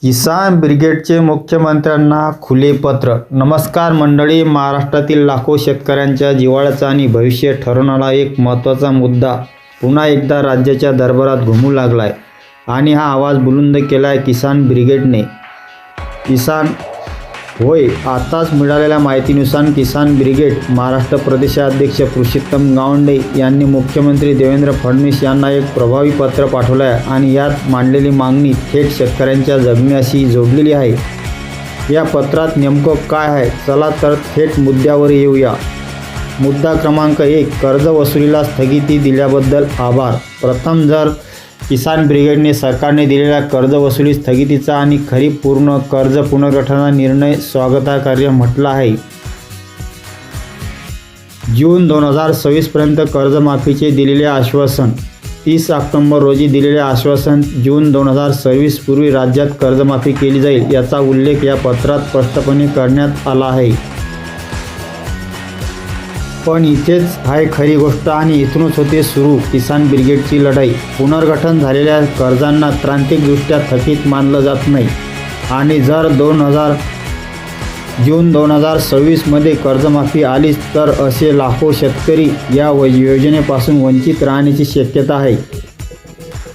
किसान ब्रिगेडचे मुख्यमंत्र्यांना खुले पत्र. नमस्कार मंडळी, महाराष्ट्रातील लाखो शेतकऱ्यांच्या जिव्हाळ्याचा आणि भविष्य ठरवणारा एक महत्त्वाचा मुद्दा पुन्हा एकदा राज्याच्या दरबारात घुमू लागला आहे आणि हा आवाज बुलंद केला आहे किसान ब्रिगेडने. होय, आताच मिळालेल्या माहितीनुसार किसान ब्रिगेड महाराष्ट्र प्रदेशाध्यक्ष पुरुषोत्तम गावंडे यांनी मुख्यमंत्री देवेंद्र फडणवीस यांना एक प्रभावी पत्र पाठवले आहे आणि यात मांडलेली मागणी थेट शेतकऱ्यांच्या जगण्याशी जोडलेली आहे. या पत्रात नेमकं काय आहे? चला तर थेट मुद्द्यावर येऊया. मुद्दा क्रमांक 1, कर्ज वसुलीला स्थगिती दिल्याबद्दल आभार. प्रथम, जर किसान ब्रिगेडने सरकारने दिलेल्या कर्ज वसुली स्थगितीचा आणि खरीप पूर्ण कर्ज पुनर्गठनाचा निर्णय स्वागतार्ह म्हटला आहे. जून 2026 पर्यंत कर्जमाफीचे दिलेले आश्वासन. 30 ऑक्टोबर रोजी दिलेले आश्वासन जून 2026 पूर्वी राज्यात कर्जमाफी केली जाईल याचा उल्लेख या पत्रात स्पष्टपणे करण्यात आला आहे. पण इथेच आहे खरी गोष्ट आणि इथूनच होते सुरू किसान ब्रिगेडची लढाई. पुनर्गठन झालेल्या कर्जांना तांत्रिकदृष्ट्या थकीत मानलं जात नाही आणि जर जून 2026 मध्ये कर्जमाफी आलीच तर असे लाखो शेतकरी या योजनेपासून वंचित राहण्याची शक्यता आहे.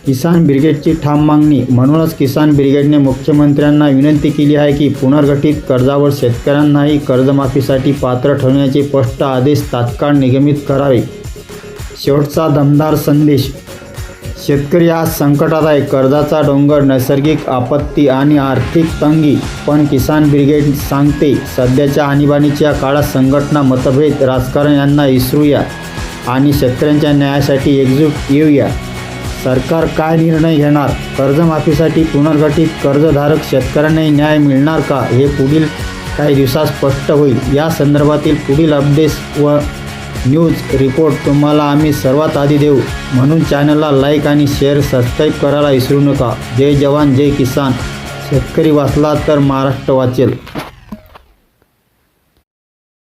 किसान ब्रिगेडची ठाम मागणी. म्हणूनच किसान ब्रिगेडने मुख्यमंत्र्यांना विनंती केली आहे की पुनर्गठित कर्जावर शेतकऱ्यांनाही कर्जमाफीसाठी पात्र ठरवण्याचे स्पष्ट आदेश तात्काळ नियमित करावे. शेवटचा दमदार संदेश. शेतकरी आज संकटात आहे. कर्जाचा डोंगर, नैसर्गिक आपत्ती आणि आर्थिक तंगी. पण किसान ब्रिगेड सांगते, सध्याच्या आणीबाणीच्या काळात संघटना, मतभेद, राजकारण यांना विसरूया आणि शेतकऱ्यांच्या न्यायासाठी एकजूट येऊया. सरकार काय निर्णय घेणार? कर्जमाफीसाठी पुनर्गठित कर्जधारक शेतकऱ्यांनाही न्याय मिळणार का? हे पुढील काही दिवसात स्पष्ट होईल. या संदर्भातील पुढील अपडेट्स व न्यूज रिपोर्ट तुम्हाला आम्ही सर्वात आधी देऊ. म्हणून चॅनलला लाईक आणि शेअर, सबस्क्राईब करायला विसरू नका. जय जवान, जय किसान. शेतकरी वाचला तर महाराष्ट्र वाचेल.